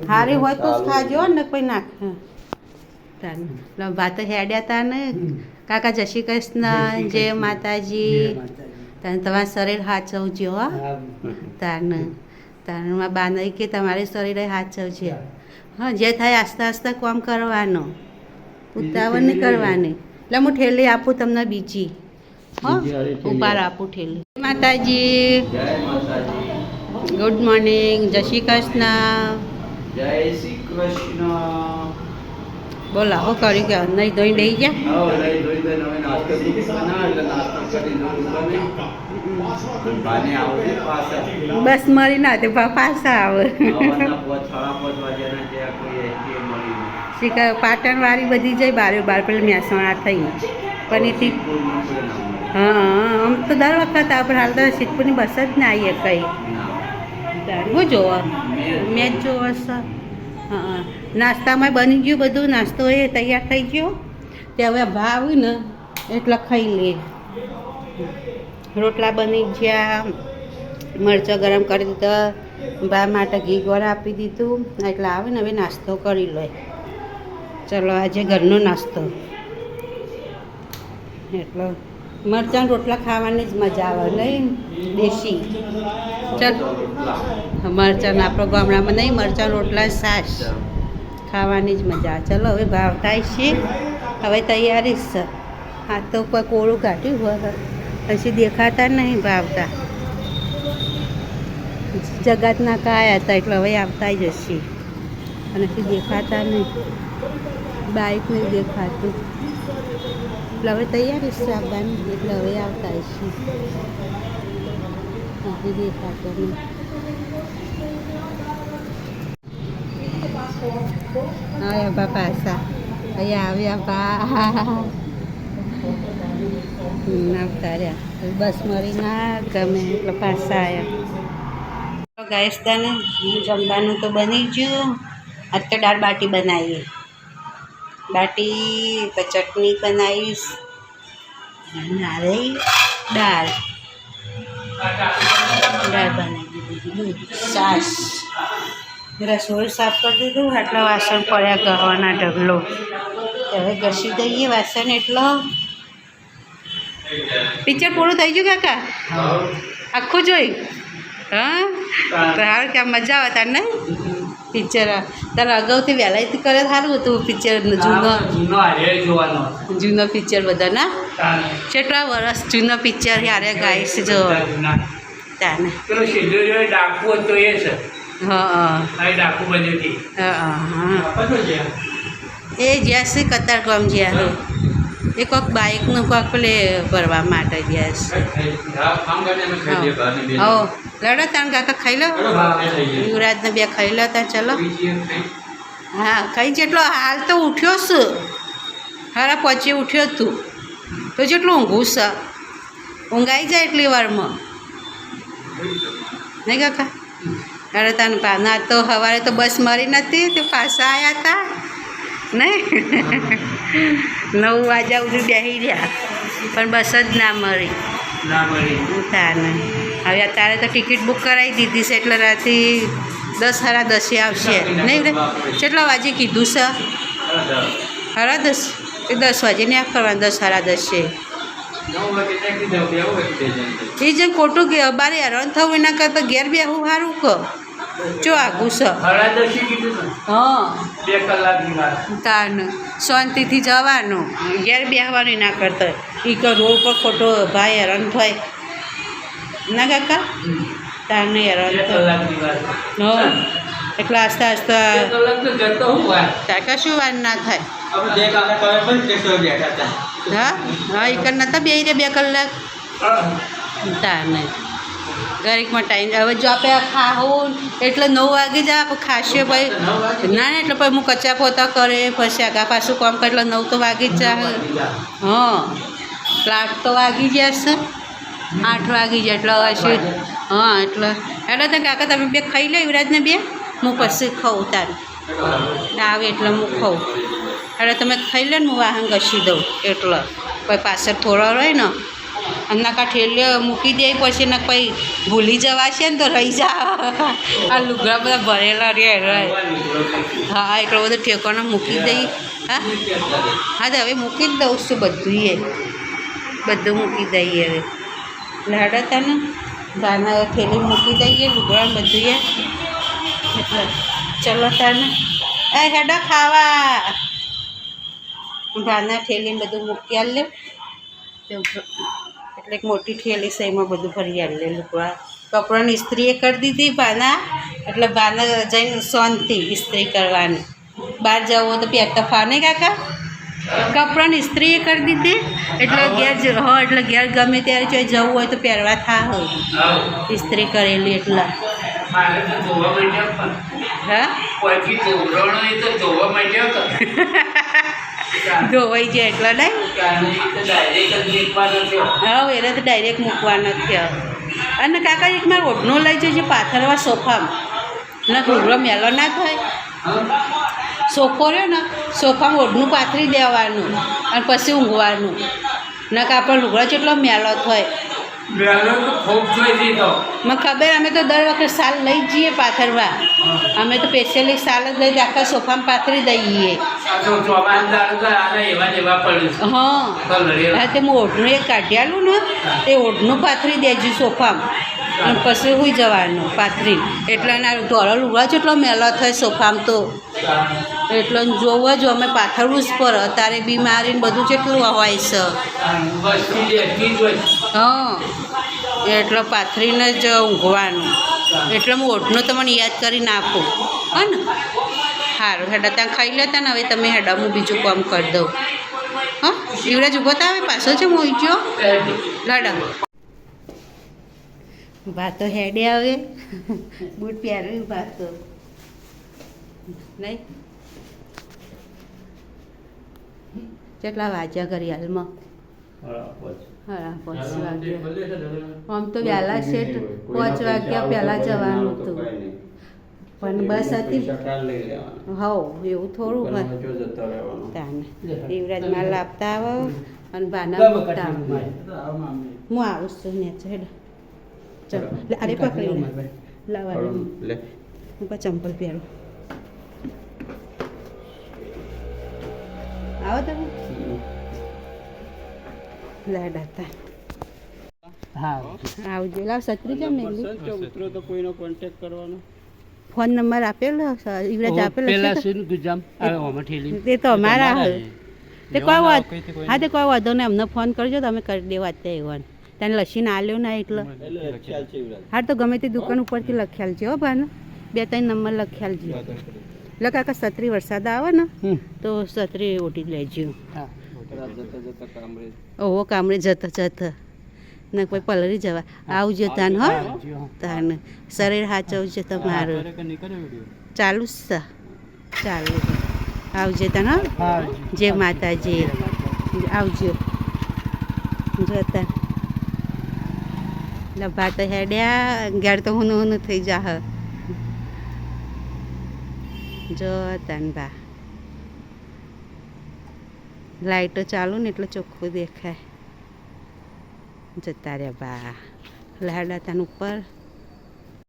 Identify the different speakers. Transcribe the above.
Speaker 1: હારી હોય તો જ ખાજો ને કોઈ નાખ તાને ભાત હેડ્યા તા ને કાકા જય શ્રી કૃષ્ણ જય માતાજી તાને તમારું શરીર સાચવજો હો તાને તાને બા નહીં કે તમારે શરીર સાચવજે હા જે થાય આસ્તે આસ્તે કામ કરવાનો ઉતાવળ નહીં કરવાની એટલે હું ઠેલી આપું તમને બીજી હા ઉપાર આપું ઠેલી માતાજી ગુડ મોર્નિંગ જય શ્રી કૃષ્ણ
Speaker 2: જય શ્રી કૃષ્ણ
Speaker 1: બોલા હો કરી ગયા નહીં ધોઈ દઈ ગયા બસ મળી ના તે પાછા આવે શીખર પાટણવાળી બધી જાય બારે બાર પેલા મહેસાણા થઈને પણ એથી હા આમ તો દર વખત આપણે હાલ તો સિદ્ધપુરની બસ જ ના આવીએ કંઈ હું જોવા મેં જ જોવા સર હા નાસ્તામાં બની ગયું બધું નાસ્તો એ તૈયાર થઈ ગયો તે હવે ભાવ ને એટલે ખાઈ લે રોટલા બની ગયા મરચાં ગરમ કરી દીધા બા માટે ઘી ગોળ આપી દીધું એટલે આવે ને હવે નાસ્તો કરી લે ચલો આજે ઘરનો નાસ્તો એટલે મરચાં રોટલા ખાવાની જ મજા આવે નહીં દેશી ચાલ મરચાં આપણો ગામડામાં નહીં મરચાં રોટલા છાશ ખાવાની જ મજા આવે ચલો હવે ભાવ થાય છે હવે તૈયારી જ છે હાથ તો ઉપર કોળું કાઢ્યું હોય પછી દેખાતા નહીં ભાવતા જગતના કાયા હતા એટલે હવે આવતા જ હશે અને દેખાતા નહીં બાઇક નહીં દેખાતું એટલે હવે તૈયારી છે આવવાની એટલે હવે આવતા હશે નથી દેખાતો નહીં આવ્યા બા પાછા અહીંયા આવ્યા બા આવતા રહ્યા બસ મળી ના ગમે એટલે પાછા આવ્યા ગાયસ્તાને જમવાનું તો બની ગયું આજ તો દાળ બાટી બનાવીએ બાટી ચટણી બનાવીશ નારી દાળ બનાવી દીધી છાશ રસોઈ સાફ કરી દીધું આટલા વાસણ પડ્યા ગરવાના ઢગલો હવે ઘસી દઈએ વાસણ એટલો પિક્ચર પૂરું થઈ ગયું કાકા આખું જોઈ હા તો સારું કે મજા આવે તાર ને પિક્ચર તારે અગાઉથી વહેલાથી કરે સારું હતું પિક્ચર જૂનો પિક્ચર બધા ના કેટલા વર્ષ જૂનો પિક્ચર યારે ગાઈશ જો તાને હા એ જ્યાં છે કતારગામ જ્યાં એ કોઈક બાઇકનું કોઈક પેલે ભરવા માટે ગયા છે હો લડો તાણ કાકા ખાઈ લો યુવરાજને બે ખાઈ લો ત્યાં ચલો હા ખાઈ જેટલો હાલ તો ઉઠ્યો છું હારા પહોંચી ઉઠ્યો તું તો જેટલું ઊંઘું છે ઊંઘાઈ જાય એટલી વારમાં નહીં કાકા અરે તાને પાના તો સવારે તો બસ મળી નથી તો પાછા આવ્યા હતા નહીં 9 વાગ્યા સુધી બેસી રહ્યા પણ બસ જ ના મળી તાને હવે અત્યારે તો ટિકિટ બુક કરાવી દીધી છે એટલે રાતે 10 સાડા 10 આવશે નહીં કેટલા વાગે કીધું છે સાડા 10 એ 10 વાગે નહીં કરવાનું 10 સાડા 10 એ જેમ ખોટું કે બારે હેરાન થવું એના કરતાં ઘેર બેહું સારું કહો જો આગું છે હા તાન શાંતિથી જવાનું ઘેર બેસવાનું ના કરતો એ કે રોડ પર ખોટો ભાઈ હેરાન થાય ના કાકા તારને હેરાન થાય હા એટલે આસ્તે આસ્તે કાકા શું વાર ના થાય હા હા એ કર નતા બે 2 કલાક તારને ગરીકમાં ટાઈમ હવે જો આપણે ખાવું એટલે 9 વાગે જ આપણે ખાશે ભાઈ ના ને એટલે પછી હું કચા પોતા કરે પછી આગા પાછું કામ કરે એટલે 9 તો વાગી જ જાય હા 8 તો વાગી જશે 8 વાગી જાય એટલે હશે હા એટલે તો કાકા તમે બે ખાઈ લો યુવરાજને બે હું પછી ખાઉં તારે આવે એટલે હું ખાઉં એટલે તમે ખાઈ લો ને હું વાહન ઘસી દઉં એટલે પછી પાછળ થોડો રહે ને એમના કા ઠેલે મૂકી દે પછી ને પછી ભૂલી જવાશે ને તો રહી જા આ લુગડા બધા ભરેલા રે હા એટલો બધો ઠેકાણો મૂકી દઈ હા હા તો હવે મૂકી જ દઉં છું બધું મૂકી દઈએ હવે લાડો તને બાના થેલી મૂકી દઈએ લુગડા બધું એટલે ચલો તને એ હેડો ખાવા બાના થેલી બધું મૂકી આલે એટલે એક મોટી થેલી છે એમાં બધું ભરી આલે લુગડા કપડાની ઇસ્ત્રીએ કરી દીધી બાના એટલે બાના જઈને શાંતિ ઇસ્ત્રી કરવાની બહાર જવું તો પહેરતા ફાને કાકા કપડાની ઇસ્ત્રીએ કરી દીધી એટલે ઘેર ગમે ત્યારે જો જવું હોય તો પહેરવા થાય ઇસ્ત્રી કરેલી એટલે હા ધોવાઈ જાય એટલે નહીં હા એને તો ડાયરેક્ટ મૂકવાનો થયો અને કાકા એક મારે ઓઢનો લઈ જજો પાથરવા સોફામાં ના ઘૂઘરો મેલો ના થાય સોફો રહ્યો ને સોફામાં ઓઢનું પાથરી દેવાનું અને પછી ઊંઘવાનું ના કે આપણો લુગડો જેટલો મેલો થાય મને ખબર અમે તો દર વખત સાલ લઈ જ જઈએ પાથરવા અમે તો સ્પેશિયલી સાલ જ લઈ આખા સોફામાં પાથરી દઈએ હા તે હું ઓઢનું એક કાઢ્યાલું ને તે ઓઢનું પાથરી દેજો સોફામાં અને પછી સુઈ જવાનું પાથરી એટલે એના ધોળો લુગડા જેટલો મેલો થાય સોફામાં તો એટલે જોવો જો અમે પાથરવું જ પર અત્યારે બીમારી બધું જેટલું હોય છે હા એટલે પાથરીને જ ઊંઘવાનું એટલે હું ઓઢનું તમને યાદ કરીને આપું હા ને સારું હેડા ત્યાં ખાઈ લેતા ને હવે તમે હેડા હું બીજું કામ કરી દઉં હા યુવરાજ ઊભો તો આવે પાછો છે હું ગયો લાડા ભાતો હેડે આવે બૂટ પહેરવી ભાતો નહીં કેટલા વાગ્યા ઘડિયાળમાં હા 5 વાગ્યા આમ તો વહેલા શેઠ 5 વાગ્યા પહેલાં જવાનું હતું પણ બસ હતી હવ એવું થોડું હોય તાને યુવરાજમાં લાવતા આવો અને બાના મૂકતા હું આવું છું ને હેડ ચાલો અરે પકડી લાવવા હું પણ ચંપલ પહેરું આવો તમે લાડાતા હા આવજો લાવ છત્રી કેમ મેલી ઉતરો તો કોઈનો કોન્ટેક્ટ કરવાનો ફોન નંબર આપેલો યુવરાજ આપેલો પેલા સીનું ગુજામ આવે ઓમાં ઠેલી તે તો અમારા તે કોઈ વાત હા તે કોઈ વાંધો નહીં અમને ફોન કરજો તમે કરી દેવા અત્યારે તને લસીને આલ્યો ના એટલે હા તો ગમે તે દુકાન ઉપરથી લખ્યાલ છે હો ભાનો 2-3 નંબર લખ્યાલ છે એટલે કાકા છત્રી વરસાદ આવે ને તો છત્રી ઓટી લેજો ઓહો કામરે જતા ને કોઈ પલરી જવા આવજો તાન હો તાન શરીર સાચવજો તમારું ચાલુ છે ચાલુ આવજો તાન હો જય માતાજી આવજો જોતા ભાત હેડ્યા ઘેર તો હું થઈ જા જો તન બા લાઈટો ચાલુ ને એટલે ચોખ્ખું દેખાય જતા રહ્યા બા લાડા તન ઉપર